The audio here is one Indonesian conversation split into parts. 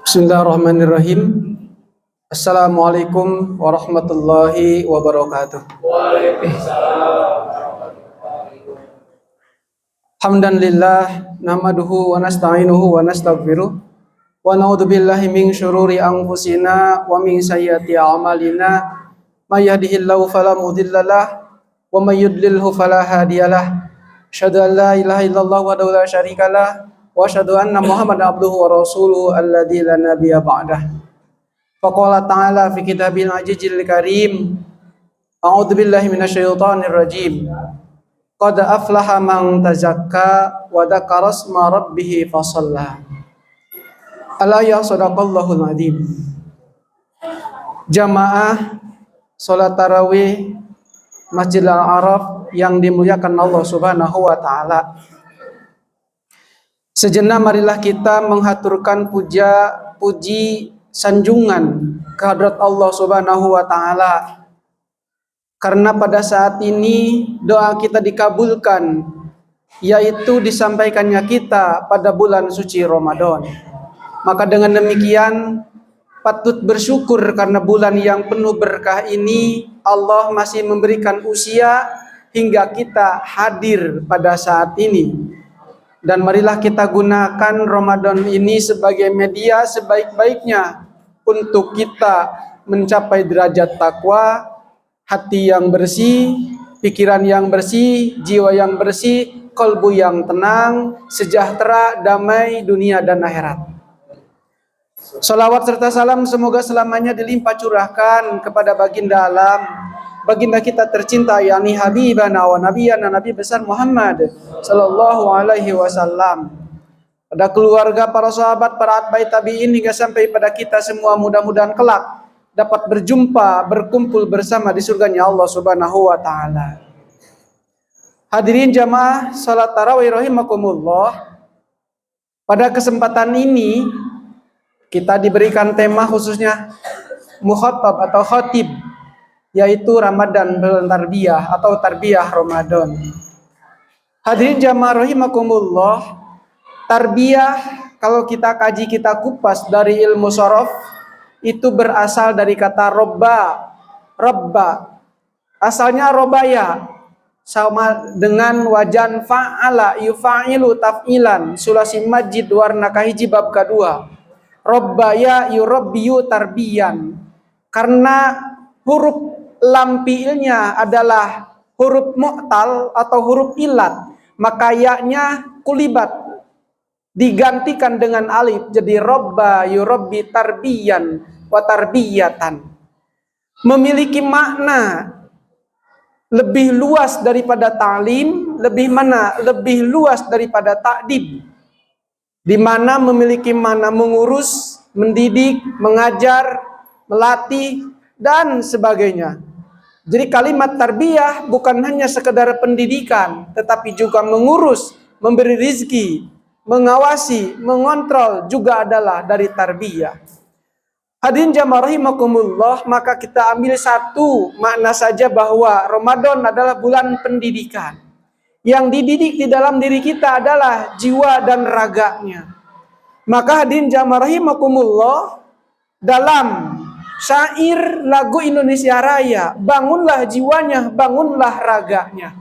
Bismillahirrahmanirrahim. Assalamualaikum warahmatullahi wabarakatuh. Hamdan lillah nahmaduhu wa nasta'inuhu wa nastaghfiruh wa na'udzu billahi min syururi anfusina wa min sayyiati a'malina may yahdihillahu fala mudhillalah wa may yudlilhu fala hadiyalah. Asyhadu an la ilaha illallah wahdahu la syarikalah wa asyhadu anna Muhammadan abduhu wa rasuluhu alladzi la nabiyya ba'dah. Faqala ta'ala fi kitabil azizil karim. A'udzu billahi minasyaitonir rajim. Qad aflaha man tazakka wa dzakara isma rabbih fasalla. Al-ayah sadaqallahul adzim. Jamaah salat tarawih Masjid Al-Araf yang dimuliakan Allah Subhanahu wa taala. Sejenak marilah kita menghaturkan puji sanjungan kehadrat Allah Subhanahu wa taala. Karena pada saat ini doa kita dikabulkan, yaitu disampaikannya kita pada bulan suci Ramadan. Maka dengan demikian patut bersyukur karena bulan yang penuh berkah ini Allah masih memberikan usia hingga kita hadir pada saat ini. Dan marilah kita gunakan Ramadan ini sebagai media sebaik-baiknya untuk kita mencapai derajat takwa, hati yang bersih, pikiran yang bersih, jiwa yang bersih, kalbu yang tenang, sejahtera, damai dunia dan akhirat. Salawat serta salam semoga selamanya dilimpah curahkan kepada baginda alam, baginda kita tercinta yakni habibana wa nabiyana Nabi besar Muhammad sallallahu alaihi wasallam, pada keluarga, para sahabat, para atba'i tabi'in hingga sampai pada kita semua, mudah-mudahan kelak dapat berjumpa, berkumpul bersama di surganya Allah Subhanahu wa taala. Hadirin jamaah salat tarawih rahimakumullah. Pada kesempatan ini kita diberikan tema khususnya mukhatab atau khatib, yaitu Ramadan bulan tarbiyah atau tarbiyah Ramadan. Hadirin jamaah rahimakumullah, tarbiyah kalau kita kaji, kita kupas dari ilmu shorof, itu berasal dari kata robba. Asalnya robaya, sama dengan wajan fa'ala yufa'ilu taf'ilan, sulasi majid warna kahiji bab kedua. Robbaya yurabbiyu tarbiyan, karena huruf lam fi'ilnya adalah huruf mu'tal atau huruf ilat, maka ya-nya kulibat digantikan dengan alif jadi robba yurabbi tarbiyan wa tarbiyatan, memiliki makna lebih luas daripada ta'lim, lebih luas daripada ta'dib, di mana memiliki makna mengurus, mendidik, mengajar, melatih dan sebagainya. Jadi kalimat tarbiyah bukan hanya sekedar pendidikan, tetapi juga mengurus, memberi rizki, mengawasi, mengontrol juga adalah dari tarbiyah. Hadirin jamaah rahimakumullah, maka kita ambil satu makna saja bahwa Ramadan adalah bulan pendidikan. Yang dididik di dalam diri kita adalah jiwa dan raganya. Maka hadirin jamaah rahimakumullah, dalam syair lagu Indonesia Raya, bangunlah jiwanya, bangunlah raganya.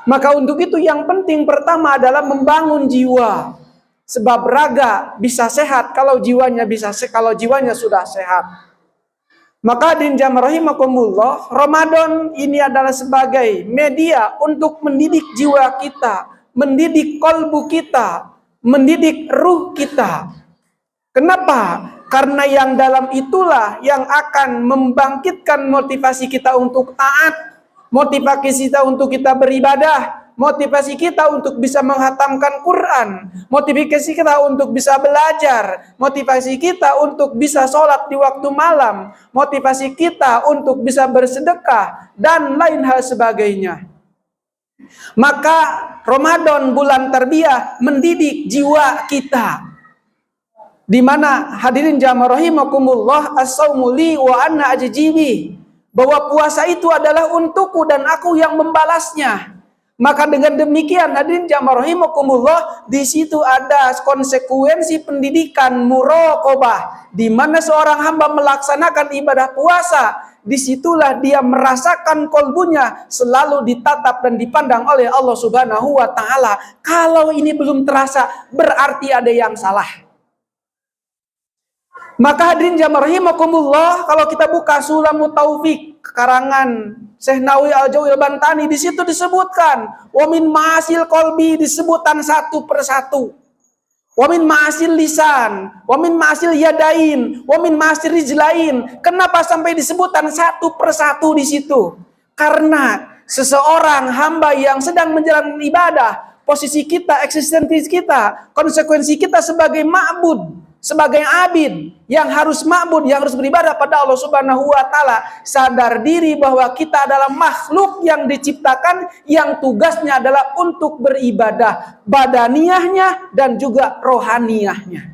Maka untuk itu yang penting pertama adalah membangun jiwa. Sebab raga bisa sehat kalau jiwanya sudah sehat. Maka hadirin jamaah rahimakumullah, Ramadan ini adalah sebagai media untuk mendidik jiwa kita, mendidik kalbu kita, mendidik ruh kita. Kenapa? Karena yang dalam itulah yang akan membangkitkan motivasi kita untuk taat, motivasi kita untuk kita beribadah, motivasi kita untuk bisa menghatamkan Quran, motivasi kita untuk bisa belajar, motivasi kita untuk bisa sholat di waktu malam, motivasi kita untuk bisa bersedekah, dan lain hal sebagainya. Maka Ramadan bulan tarbiyah mendidik jiwa kita, di mana hadirin jamaah rahimakumullah, as-saumu li wa ana ajzibi, bahwa puasa itu adalah untukku dan aku yang membalasnya. Maka dengan demikian hadirin jamaah rahimakumullah, di situ ada konsekuensi pendidikan muraqabah, di mana seorang hamba melaksanakan ibadah puasa, disitulah dia merasakan kolbunya selalu ditatap dan dipandang oleh Allah Subhanahu wa taala. Kalau ini belum terasa, berarti ada yang salah. Maka hadirin jamaah rahimakumullah, kalau kita buka Sulamut Taufik karangan Syekh Nawawi Al-Jawil Bantani, di situ disebutkan wa min ma'asil qalbi, disebutkan satu persatu. Wa min ma'asil lisan, wa min ma'asil yadain, wa min ma'asil rijlain. Kenapa sampai disebutkan satu persatu di situ? Karena seseorang hamba yang sedang menjalankan ibadah, posisi kita, eksistensi kita, konsekuensi kita sebagai ma'bud, sebagai abid yang harus ma'bud, yang harus beribadah pada Allah Subhanahu wa taala, sadar diri bahwa kita adalah makhluk yang diciptakan yang tugasnya adalah untuk beribadah, badaniyahnya dan juga rohaniyahnya.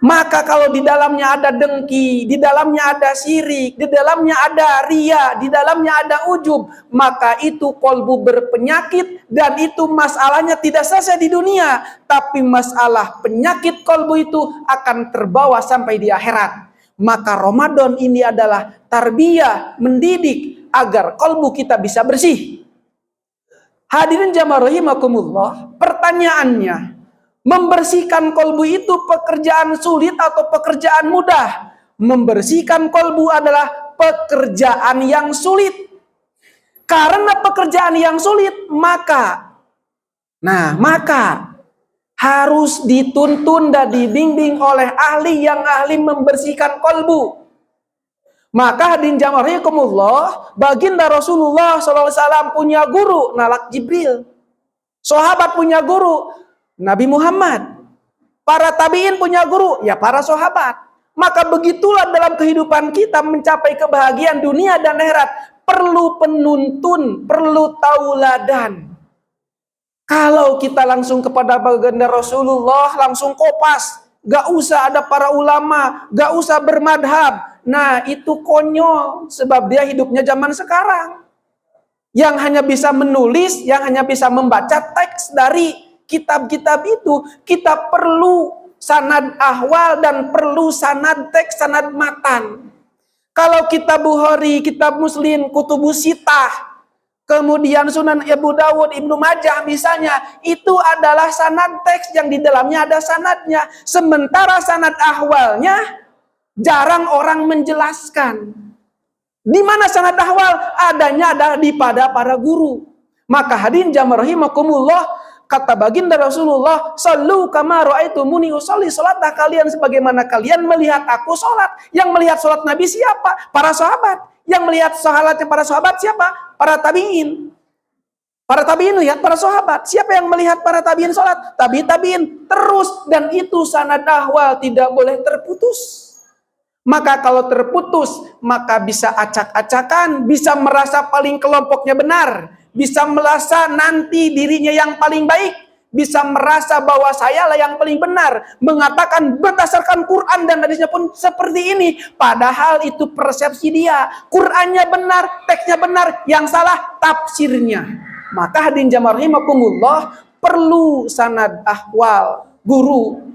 Maka kalau di dalamnya ada dengki, di dalamnya ada syirik, di dalamnya ada ria, di dalamnya ada ujub, maka itu kolbu berpenyakit, dan itu masalahnya tidak selesai di dunia, tapi masalah penyakit kolbu itu akan terbawa sampai di akhirat. Maka Ramadan ini adalah tarbiyah, mendidik agar kolbu kita bisa bersih. Hadirin jamaah rahimakumullah, pertanyaannya, membersihkan kolbu itu pekerjaan sulit atau pekerjaan mudah? Membersihkan kolbu adalah pekerjaan yang sulit. Karena pekerjaan yang sulit, maka harus dituntun dan dibimbing oleh ahli yang ahli membersihkan kolbu. Maka hadirin jamaah rahimakumullah, baginda Rasulullah SAW punya guru, Malak Jibril. Sahabat punya guru, Nabi Muhammad. Para tabi'in punya guru, ya para sahabat. Maka begitulah dalam kehidupan kita mencapai kebahagiaan dunia dan akhirat, perlu penuntun, perlu tauladan. Kalau kita langsung kepada baginda Rasulullah, langsung kopas, gak usah ada para ulama, gak usah bermadhab, nah itu konyol, sebab dia hidupnya zaman sekarang, yang hanya bisa menulis, yang hanya bisa membaca teks dari kitab-kitab itu. Kita perlu sanad ahwal dan perlu sanad teks, sanad matan. Kalau kitab Bukhari, kitab Muslim, Kutubus Sittah, kemudian Sunan Abu Dawud, Ibnu Majah misalnya, itu adalah sanad teks yang di dalamnya ada sanadnya. Sementara sanad ahwalnya jarang orang menjelaskan. Di mana sanad ahwal? Adanya ada di pada para guru. Maka hadirin jamaah rahimakumullah, kata baginda Rasulullah, "Shallu kama ra'aitumuni usolli," salatlah kalian sebagaimana kalian melihat aku salat. Yang melihat salat Nabi siapa? Para sahabat. Yang melihat salatnya para sahabat siapa? Para tabi'in. Para tabi'in lihat para sahabat. Siapa yang melihat para tabi'in salat? Tabi'in terus, dan itu sanad ahwal tidak boleh terputus. Maka kalau terputus, maka bisa acak-acakan, bisa merasa paling kelompoknya benar, bisa merasa nanti dirinya yang paling baik, bisa merasa bahwa sayalah yang paling benar, mengatakan berdasarkan Quran dan hadisnya pun seperti ini, padahal itu persepsi dia. Qurannya benar, teksnya benar, yang salah tafsirnya. Maka hadirin jamaah rahimakumullah, perlu sanad ahwal guru.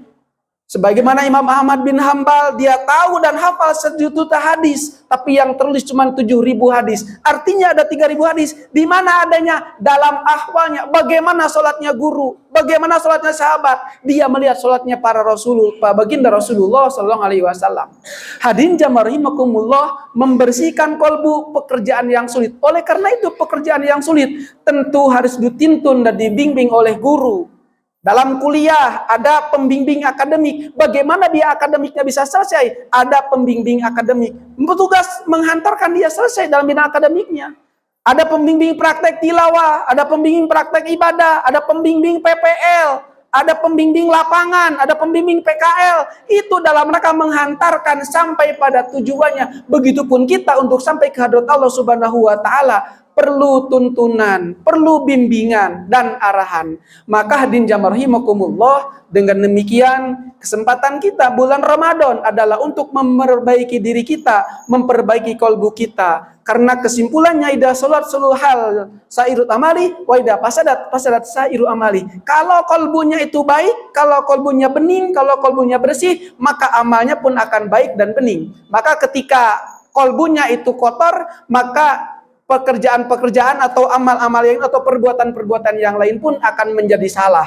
Sebagaimana Imam Ahmad bin Hambal, dia tahu dan hafal 1.000.000 hadis, tapi yang tertulis cuma 7.000 hadis. Artinya ada 3.000 hadis. Di mana adanya? Dalam ahwalnya. Bagaimana sholatnya guru? Bagaimana sholatnya sahabat? Dia melihat sholatnya para Rasulullah, baginda Rasulullah SAW. Hadirin jamaah rahimakumullah, membersihkan kolbu pekerjaan yang sulit. Oleh karena itu pekerjaan yang sulit tentu harus dituntun dan dibimbing oleh guru. Dalam kuliah ada pembimbing akademik. Bagaimana dia akademiknya bisa selesai? Ada pembimbing akademik. Petugas menghantarkan dia selesai dalam bidang akademiknya. Ada pembimbing praktek tilawah, ada pembimbing praktek ibadah, ada pembimbing PPL, ada pembimbing lapangan, ada pembimbing PKL. Itu dalam rangka menghantarkan sampai pada tujuannya. Begitupun kita untuk sampai ke hadrat Allah Subhanahu wa taala, perlu tuntunan, perlu bimbingan dan arahan. Maka hadirin jamaah rahimakumullah, dengan demikian kesempatan kita bulan Ramadan adalah untuk memperbaiki diri kita, memperbaiki kalbu kita. Karena kesimpulannya ida salat suluh hal sairut amali wa ida fasadat sairu amali. Kalau kalbunya itu baik, kalau kalbunya bening, kalau kalbunya bersih, maka amalnya pun akan baik dan bening. Maka ketika kalbunya itu kotor, maka pekerjaan-pekerjaan atau amal-amal yang atau perbuatan-perbuatan yang lain pun akan menjadi salah.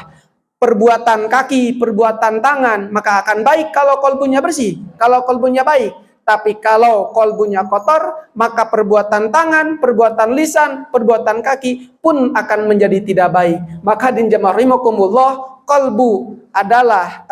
Perbuatan kaki, perbuatan tangan, maka akan baik kalau kalbunya bersih, kalau kalbunya baik. Tapi kalau kalbunya kotor, maka perbuatan tangan, perbuatan lisan, perbuatan kaki pun akan menjadi tidak baik. Maka hadirin jamaah rahimakumullah, kalbu adalah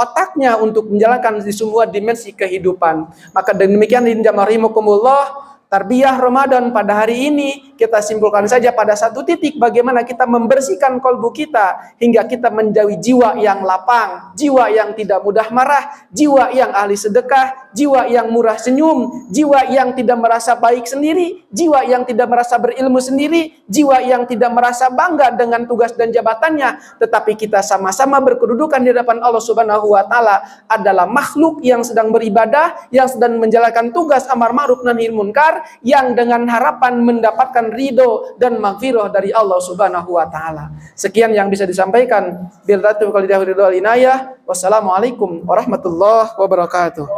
otaknya untuk menjalankan di semua dimensi kehidupan. Maka demikian hadirin jamaah rahimakumullah, tarbiyah Ramadan pada hari ini kita simpulkan saja pada satu titik, bagaimana kita membersihkan kalbu kita hingga kita menjadi jiwa yang lapang, jiwa yang tidak mudah marah, jiwa yang ahli sedekah, jiwa yang murah senyum, jiwa yang tidak merasa baik sendiri, jiwa yang tidak merasa berilmu sendiri, jiwa yang tidak merasa bangga dengan tugas dan jabatannya, tetapi kita sama-sama berkedudukan di hadapan Allah Subhanahu wa taala adalah makhluk yang sedang beribadah, yang sedang menjalankan tugas amar ma'ruf nahi munkar, yang dengan harapan mendapatkan ridho dan maghfirah dari Allah Subhanahu wa taala. Sekian yang bisa disampaikan. Billahi wal hidayah wal inayah. Wassalamualaikum warahmatullahi wabarakatuh.